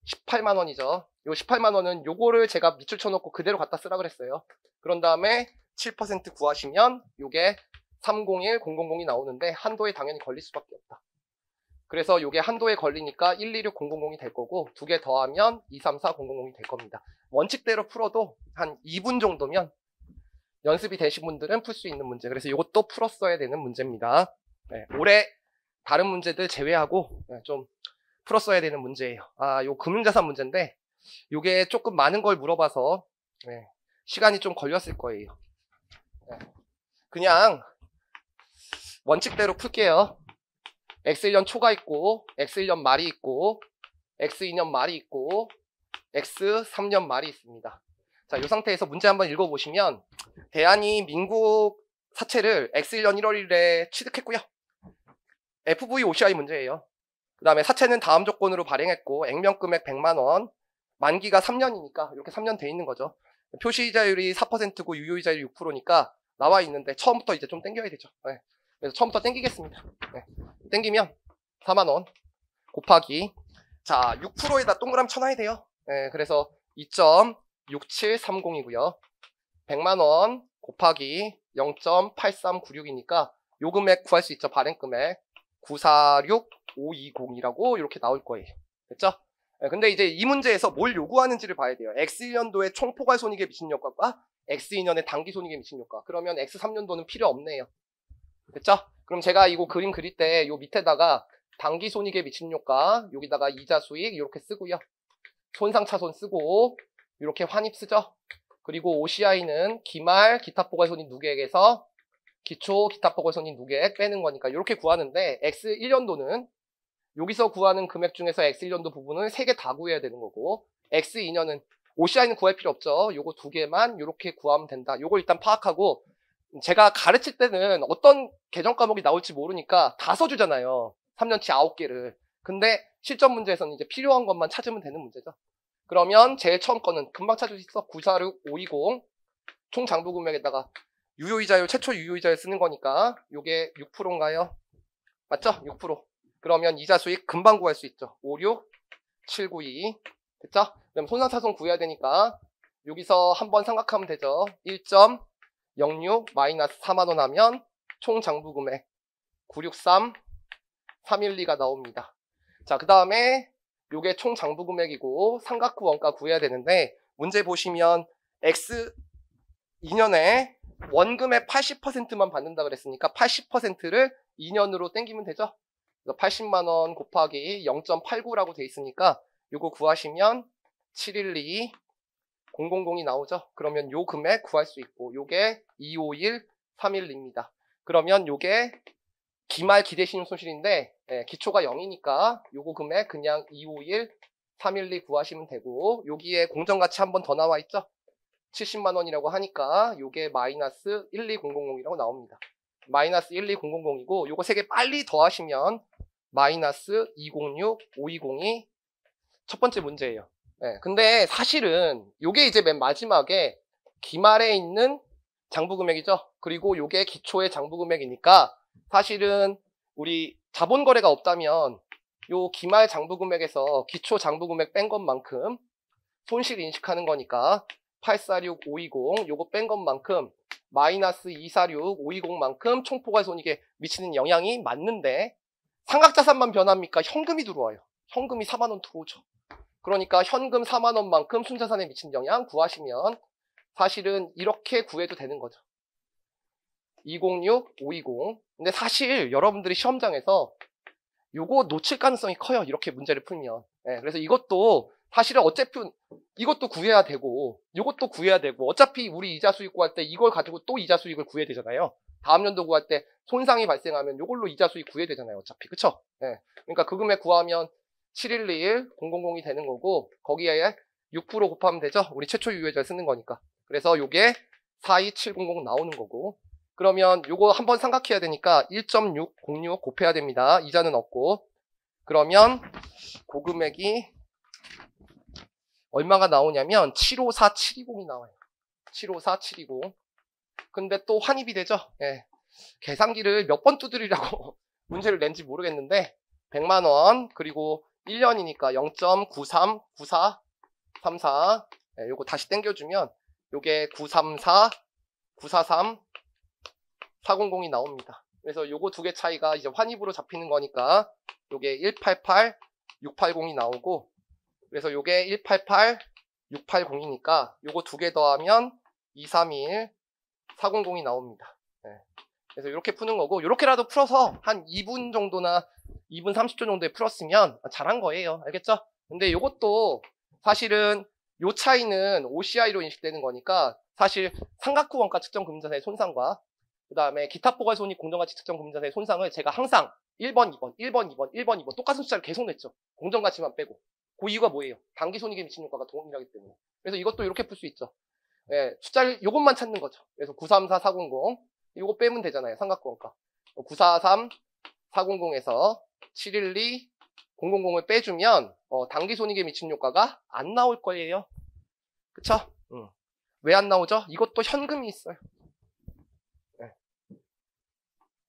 18만 원이죠. 요 18만 원은 요거를 제가 밑줄 쳐놓고 그대로 갖다 쓰라 그랬어요. 그런 다음에 7% 구하시면 요게 301000이 나오는데 한도에 당연히 걸릴 수밖에 없다. 그래서 요게 한도에 걸리니까 126000이 될 거고 두 개 더하면 234000이 될 겁니다. 원칙대로 풀어도 한 2분 정도면 연습이 되신 분들은 풀 수 있는 문제. 그래서 요것도 풀었어야 되는 문제입니다. 올해 다른 문제들 제외하고 좀 풀었어야 되는 문제예요. 요 금융자산 문제인데 요게 조금 많은 걸 물어봐서 시간이 좀 걸렸을 거예요. 그냥 원칙대로 풀게요. X1년 초가 있고 X1년 말이 있고 X2년 말이 있고 X3년 말이 있습니다. 자, 이 상태에서 문제 한번 읽어보시면 대한이 민국 사채를 X1년 1월 1일에 취득했고요. FVOCI 문제예요. 그 다음에 사채는 다음 조건으로 발행했고 액면금액 100만원 만기가 3년이니까 이렇게 3년 돼 있는 거죠. 표시이자율이 4%고 유효이자율이 6%니까 나와 있는데 처음부터 이제 좀 땡겨야 되죠. 그래서 처음부터 땡기겠습니다. 땡기면 4만원 곱하기 자 6%에다 동그라미 쳐놔야 돼요. 그래서 2.6730이고요. 100만원 곱하기 0.8396이니까 요 금액 구할 수 있죠. 발행금액 946520이라고 이렇게 나올 거예요. 됐죠? 근데 이제 이 문제에서 뭘 요구하는지를 봐야 돼요. X1년도의 총포괄손익에 미친 효과과 X2년의 단기손익에 미친 효과. 그러면 X3년도는 필요 없네요. 됐죠? 그럼 제가 이거 그림 그릴 때 요 밑에다가 단기손익에 미친 효과 여기다가 이자 수익 이렇게 쓰고요. 손상차손 쓰고 이렇게 환입 쓰죠. 그리고 OCI는 기말 기타포괄손익 누계액에서 기초 기타포괄손익 누계액 빼는 거니까 이렇게 구하는데 X1년도는 여기서 구하는 금액 중에서 X1년도 부분을 3개 다 구해야 되는 거고 X2년은 OCI는 구할 필요 없죠. 요거 2개만 이렇게 구하면 된다. 요걸 일단 파악하고 제가 가르칠 때는 어떤 계정 과목이 나올지 모르니까 다 써주잖아요. 3년치 9개를. 근데 실전 문제에서는 이제 필요한 것만 찾으면 되는 문제죠. 그러면 제일 처음 거는 금방 찾을 수 있어. 946520 총 장부 금액에다가 유효이자율 최초 유효이자율 쓰는 거니까 요게 6%인가요? 맞죠? 6%. 그러면 이자 수익 금방 구할 수 있죠. 56792 됐죠? 그럼 손상차손 구해야 되니까 여기서 한번 생각하면 되죠. 1.06 마이너스 4만원 하면 총 장부 금액 963312가 나옵니다. 자, 그 다음에 요게 총 장부 금액이고 삼각후 원가 구해야 되는데 문제 보시면 X2년에 원금의 80%만 받는다 그랬으니까 80%를 2년으로 땡기면 되죠. 그래서 80만원 곱하기 0.89라고 돼 있으니까 요거 구하시면 712 000이 나오죠. 그러면 요 금액 구할 수 있고 요게 251312입니다. 그러면 요게 기말 기대신용손실인데 기초가 0이니까 요거 금액 그냥 251312 구하시면 되고 여기에 공정가치 한 번 더 나와 있죠. 70만원이라고 하니까 요게 마이너스 12000이라고 나옵니다. 마이너스 12000이고 요거 3개 빨리 더하시면 마이너스 265202 첫 번째 문제예요. 근데 사실은 요게 이제 맨 마지막에 기말에 있는 장부금액이죠. 그리고 요게 기초의 장부금액이니까 사실은 우리 자본거래가 없다면 요 기말 장부금액에서 기초 장부금액 뺀 것만큼 손실 인식하는 거니까 846520 요거 뺀 것만큼 마이너스 246520만큼 총포괄손익에 미치는 영향이 맞는데 상각자산만 변합니까? 현금이 들어와요. 현금이 4만원 들어오죠. 그러니까 현금 4만원만큼 순자산에 미치는 영향 구하시면 사실은 이렇게 구해도 되는 거죠. 206, 520. 근데 사실 여러분들이 시험장에서 요거 놓칠 가능성이 커요. 이렇게 문제를 풀면. 네, 그래서 이것도 사실은 어차피 이것도 구해야 되고 요것도 구해야 되고 어차피 우리 이자 수익 구할 때 이걸 가지고 또 이자 수익을 구해야 되잖아요. 다음 연도 구할 때 손상이 발생하면 요걸로 이자 수익 구해야 되잖아요. 어차피. 그쵸? 네. 그러니까 그 금액 구하면 7121 000이 되는 거고 거기에 6% 곱하면 되죠. 우리 최초 유효자를 쓰는 거니까. 그래서 요게 42700 나오는 거고 그러면 요거 한번 삼각해야 되니까 1.606 곱해야 됩니다. 이자는 없고 그러면 고금액이 얼마가 나오냐면 754720이 나와요. 754720. 근데 또 환입이 되죠. 예. 계산기를 몇 번 두드리라고 문제를 낸지 모르겠는데 100만원 그리고 1년이니까 0.939434 예, 요거 다시 땡겨주면 요게 934 943 400이 나옵니다. 그래서 요거 두 개 차이가 이제 환입으로 잡히는 거니까 요게 188 680이 나오고 그래서 요게 188 680이니까 요거 두 개 더하면 231 400이 나옵니다. 네. 그래서 이렇게 푸는 거고 이렇게라도 풀어서 한 2분 정도나 2분 30초 정도에 풀었으면 잘한 거예요. 알겠죠? 근데 요것도 사실은 요 차이는 OCI로 인식되는 거니까 사실 삼각후 원가 측정 금융자산의 손상과 그 다음에 기타 포괄 손익 공정가치 측정 금융자산의 손상을 제가 항상 1번, 2번, 1번, 2번, 1번, 2번 똑같은 숫자를 계속 냈죠. 공정가치만 빼고. 그 이유가 뭐예요? 단기 손익에 미치는 효과가 동일하기 때문에. 그래서 이것도 이렇게 풀 수 있죠. 예, 숫자를 요것만 찾는 거죠. 그래서 934400 요거 빼면 되잖아요. 삼각후 원가. 943 400에서 712 000을 빼주면 단기 손익에 미치는 효과가 안 나올 거예요. 그쵸? 왜 안 나오죠? 이것도 현금이 있어요.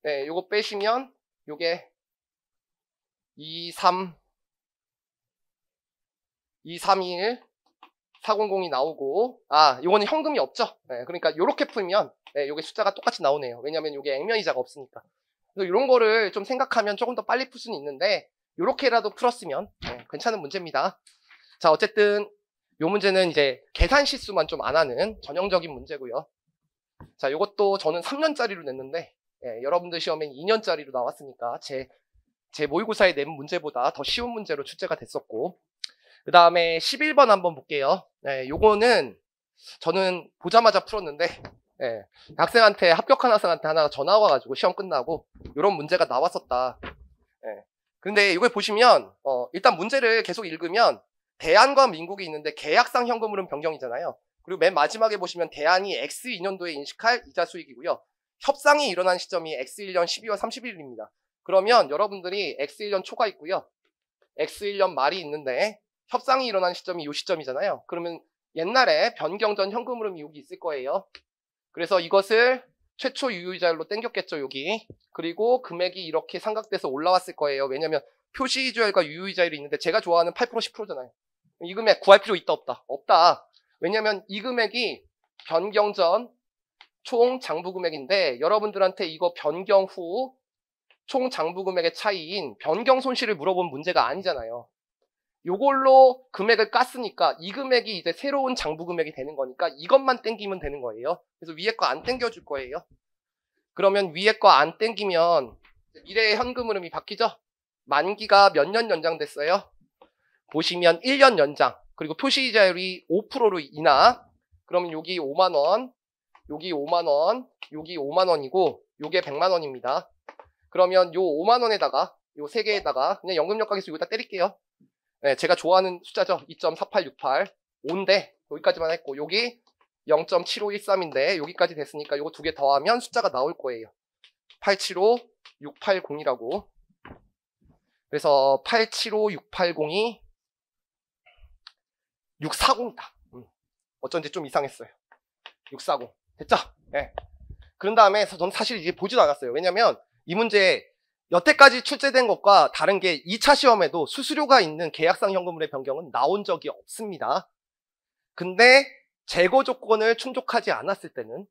네, 요거 빼시면 요게 231 400이 나오고 요거는 현금이 없죠. 네, 그러니까 요렇게 풀면 네, 요게 숫자가 똑같이 나오네요. 왜냐면 요게 액면이자가 없으니까. 그래서 이런 거를 좀 생각하면 조금 더 빨리 풀 수는 있는데 요렇게라도 풀었으면 네, 괜찮은 문제입니다. 자, 어쨌든 요 문제는 이제 계산 실수만 좀 안 하는 전형적인 문제고요. 자, 요것도 저는 3년짜리로 냈는데 여러분들 시험엔 2년짜리로 나왔으니까 제 모의고사에 낸 문제보다 더 쉬운 문제로 출제가 됐었고 그 다음에 11번 한번 볼게요. 요거는 저는 보자마자 풀었는데 학생한테 합격한 학생한테 하나 전화가 와가지고 시험 끝나고 요런 문제가 나왔었다. 근데 이걸 보시면 일단 문제를 계속 읽으면 대안과 민국이 있는데 계약상 현금 흐름 변경이잖아요. 그리고 맨 마지막에 보시면 대안이 X2년도에 인식할 이자 수익이고요. 협상이 일어난 시점이 X1년 12월 31일입니다. 그러면 여러분들이 X1년 초가 있고요. X1년 말이 있는데 협상이 일어난 시점이 이 시점이잖아요. 그러면 옛날에 변경 전 현금 흐름이 여기 있을 거예요. 그래서 이것을 최초 유효이자율로 땡겼겠죠, 여기. 그리고 금액이 이렇게 삼각돼서 올라왔을 거예요. 왜냐면 표시이자율과 유효이자율이 있는데 제가 좋아하는 8% 10%잖아요. 이 금액 구할 필요 있다, 없다? 없다. 왜냐면 이 금액이 변경 전 총 장부 금액인데 여러분들한테 이거 변경 후 총 장부 금액의 차이인 변경 손실을 물어본 문제가 아니잖아요. 요걸로 금액을 깠으니까 이 금액이 이제 새로운 장부 금액이 되는 거니까 이것만 땡기면 되는 거예요. 그래서 위에 거 안 땡겨줄 거예요. 그러면 위에 거 안 땡기면 미래의 현금 흐름이 바뀌죠? 만기가 몇 년 연장됐어요? 보시면 1년 연장. 그리고 표시이자율이 5%로 인하. 그러면 여기 5만원, 여기 5만원, 여기 5만원이고 요게 100만원입니다. 그러면 요 5만원에다가 요 3개에다가 그냥 연금역학에서 이거 다 때릴게요. 네, 제가 좋아하는 숫자죠. 2.4868 5인데 여기까지만 했고 여기 0.7513인데 여기까지 됐으니까 요거 두 개 더하면 숫자가 나올 거예요. 875680이라고. 그래서 875680이 640이다. 어쩐지 좀 이상했어요. 640 됐죠? 네. 그런 다음에 저는 사실 이제 보지도 않았어요. 왜냐면 이 문제 여태까지 출제된 것과 다른 게 2차 시험에도 수수료가 있는 계약상 현금물의 변경은 나온 적이 없습니다. 근데 재고 조건을 충족하지 않았을 때는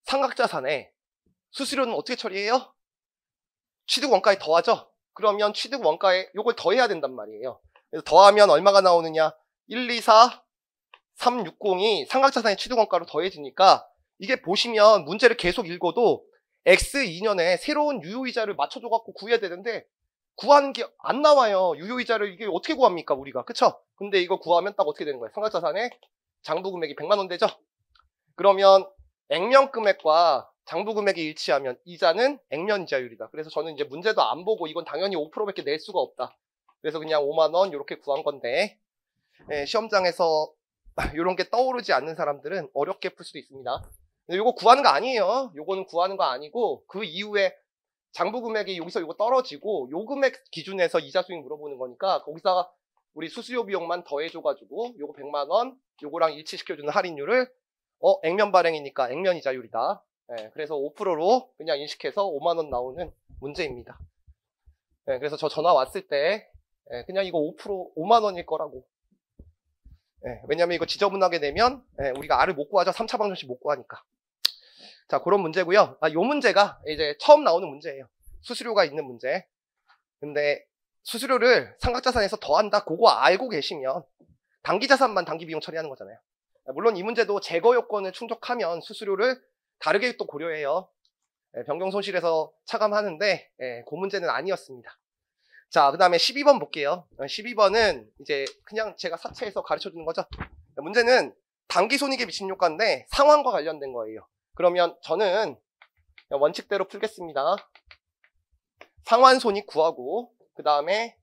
상각자산에 수수료는 어떻게 처리해요? 취득원가에 더하죠? 그러면 취득원가에 요걸 더해야 된단 말이에요. 그래서 더하면 얼마가 나오느냐? 124, 360이 상각자산의 취득원가로 더해지니까 이게 보시면 문제를 계속 읽어도 X2년에 새로운 유효이자를 맞춰줘갖고 구해야 되는데 구하는 게 안 나와요. 유효이자를 이게 어떻게 구합니까 우리가? 그쵸? 근데 이거 구하면 딱 어떻게 되는 거예요? 상각자산의 장부금액이 100만원 되죠? 그러면 액면금액과 장부금액이 일치하면 이자는 액면이자율이다. 그래서 저는 이제 문제도 안 보고 이건 당연히 5%밖에 낼 수가 없다. 그래서 그냥 5만원 이렇게 구한 건데 시험장에서 이런 게 떠오르지 않는 사람들은 어렵게 풀 수도 있습니다. 근데 이거 구하는 거 아니에요. 요거는 구하는 거 아니고 그 이후에 장부금액이 여기서 요거 떨어지고 요 금액 기준에서 이자 수익 물어보는 거니까 거기다가 우리 수수료 비용만 더해줘가지고 요거 100만원 요거랑 일치시켜주는 할인율을 액면 발행이니까 액면 이자율이다. 그래서 5%로 그냥 인식해서 5만원 나오는 문제입니다. 그래서 저 전화 왔을 때 그냥 이거 5% 5만원일 거라고. 왜냐면 이거 지저분하게 내면 우리가 R을 못 구하죠. 3차 방정식 못 구하니까. 자, 그런 문제고요. 요 문제가 이제 처음 나오는 문제예요. 수수료가 있는 문제. 근데 수수료를 상각자산에서 더한다. 그거 알고 계시면 단기자산만 단기비용 처리하는 거잖아요. 물론 이 문제도 제거 요건을 충족하면 수수료를 다르게 또 고려해요. 변경손실에서 차감하는데 그 문제는 아니었습니다. 자, 그 다음에 12번 볼게요. 12번은 이제 그냥 제가 사채에서 가르쳐 주는 거죠. 문제는 단기손익에 미친 효과인데 상환과 관련된 거예요. 그러면 저는 원칙대로 풀겠습니다. 상환손익 구하고 그 다음에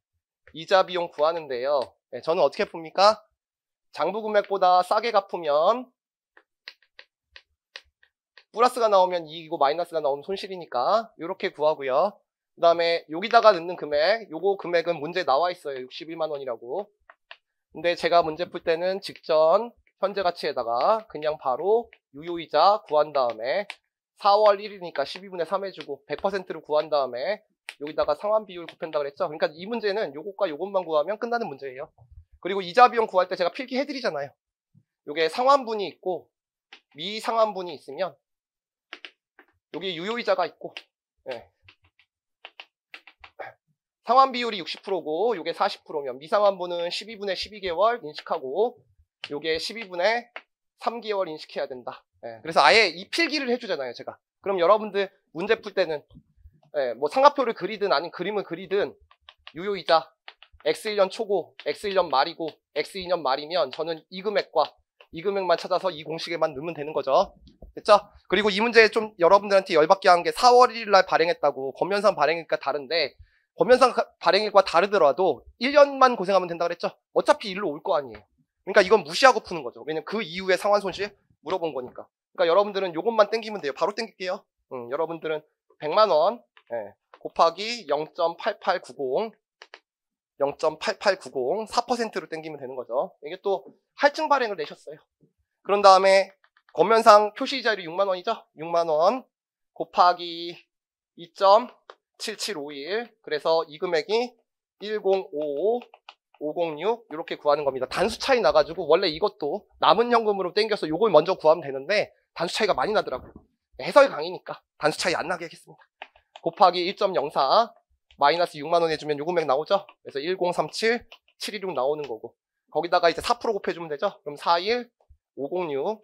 이자 비용 구하는데요. 저는 어떻게 풉니까? 장부금액보다 싸게 갚으면 플러스가 나오면 이익이고 마이너스가 나오면 손실이니까 이렇게 구하고요. 그 다음에 여기다가 넣는 금액, 요거 금액은 문제에 나와 있어요. 61만원이라고. 근데 제가 문제 풀 때는 직전 현재 가치에다가 그냥 바로 유효이자 구한 다음에 4월 1일이니까 12분의 3 해주고 100%를 구한 다음에 여기다가 상환 비율 곱한다 그랬죠. 그러니까 이 문제는 요것과 요것만 구하면 끝나는 문제예요. 그리고 이자 비용 구할 때 제가 필기 해드리잖아요. 요게 상환분이 있고 미상환분이 있으면 여기 유효이자가 있고 상환 비율이 60%고 요게 40%면 미상환분은 12분의 12개월 인식하고 요게 12분의 3개월 인식해야 된다. 그래서 아예 이 필기를 해주잖아요 제가. 그럼 여러분들 문제 풀 때는 뭐 삼각표를 그리든 아니면 그림을 그리든 유효이자 X1년 초고 X1년 말이고 X2년 말이면 저는 이 금액과 이 금액만 찾아서 이 공식에만 넣으면 되는 거죠. 됐죠? 그리고 이 문제 좀 여러분들한테 열받게 한 게 4월 1일 날 발행했다고 권면상 발행일과 다른데 권면상 발행일과 다르더라도 1년만 고생하면 된다 그랬죠? 어차피 일로 올 거 아니에요. 그러니까 이건 무시하고 푸는 거죠. 왜냐면 그 이후에 상환 손실 물어본 거니까. 그러니까 여러분들은 요것만 땡기면 돼요. 바로 땡길게요. 여러분들은 100만원 곱하기 0.8890 4%로 땡기면 되는 거죠. 이게 또 할증 발행을 내셨어요. 그런 다음에 권면상 표시이자율이 6만원이죠. 6만원 곱하기 2.7751 그래서 이 금액이 1055 506 이렇게 구하는 겁니다. 단수 차이 나가지고 원래 이것도 남은 현금으로 땡겨서 요걸 먼저 구하면 되는데 단수 차이가 많이 나더라고요. 해설 강의니까 단수 차이 안 나게 하겠습니다. 곱하기 1.04 마이너스 6만원 해주면 요 금액 나오죠. 그래서 1037 716 나오는 거고 거기다가 이제 4% 곱해주면 되죠. 그럼 41 506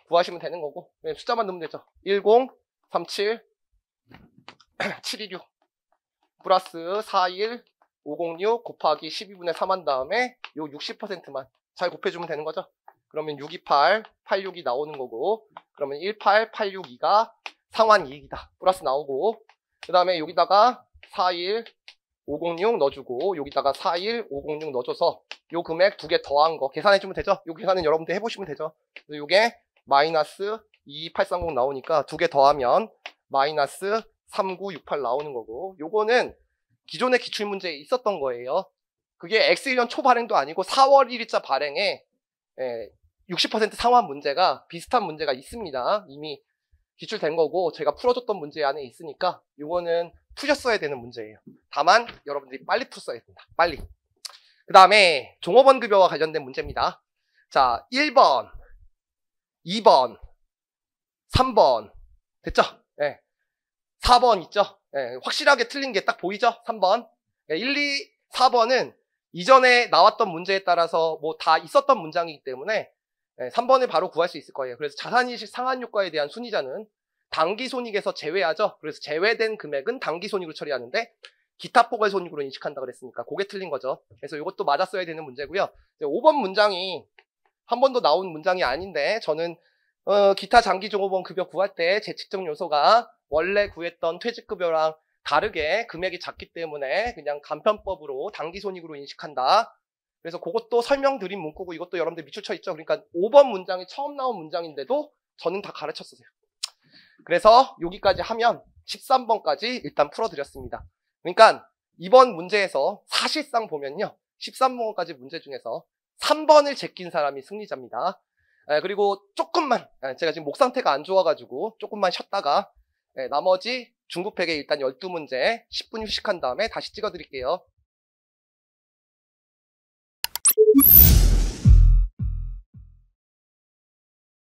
구하시면 되는 거고 숫자만 넣으면 되죠. 1037 716 플러스 41 506 곱하기 12분의 3 한 다음에 요 60%만 잘 곱해주면 되는 거죠. 그러면 628 862 나오는 거고 그러면 18862가 상환이익이다. 플러스 나오고 그 다음에 여기다가 41 506 넣어주고 여기다가 41 506 넣어줘서 요 금액 두 개 더한 거 계산해주면 되죠. 요 계산은 여러분들 해보시면 되죠. 그래서 요게 마이너스 22830 나오니까 두 개 더하면 마이너스 3968 나오는 거고 요거는 기존의 기출문제에 있었던 거예요. 그게 X1년 초 발행도 아니고 4월 1일자 발행에 60% 상환 문제가 비슷한 문제가 있습니다. 이미 기출된 거고 제가 풀어줬던 문제 안에 있으니까 요거는 푸셨어야 되는 문제예요. 다만 여러분들이 빨리 풀었어야 된다. 빨리. 그 다음에 종업원 급여와 관련된 문제입니다. 자, 1번, 2번, 3번 됐죠? 예. 4번 있죠? 예, 확실하게 틀린 게 딱 보이죠? 3번. 1, 2, 4번은 이전에 나왔던 문제에 따라서 뭐 다 있었던 문장이기 때문에 3번을 바로 구할 수 있을 거예요. 그래서 자산이식 상환효과에 대한 순위자는 당기손익에서 제외하죠. 그래서 제외된 금액은 당기손익으로 처리하는데 기타 포괄손익으로 인식한다 그랬으니까 그게 틀린 거죠. 그래서 이것도 맞았어야 되는 문제고요. 5번 문장이 한 번도 나온 문장이 아닌데 저는 기타 장기종업원 급여 구할 때 재측정 요소가 원래 구했던 퇴직급여랑 다르게 금액이 작기 때문에 그냥 간편법으로 당기손익으로 인식한다. 그래서 그것도 설명드린 문구고 이것도 여러분들 밑줄쳐 있죠. 그러니까 5번 문장이 처음 나온 문장인데도 저는 다 가르쳤어요. 그래서 여기까지 하면 13번까지 일단 풀어드렸습니다. 그러니까 이번 문제에서 사실상 보면요. 13번까지 문제 중에서 3번을 제낀 사람이 승리자입니다. 그리고 조금만 제가 지금 목 상태가 안 좋아가지고 조금만 쉬었다가 나머지 중급회계 일단 12문제 10분 휴식한 다음에 다시 찍어드릴게요.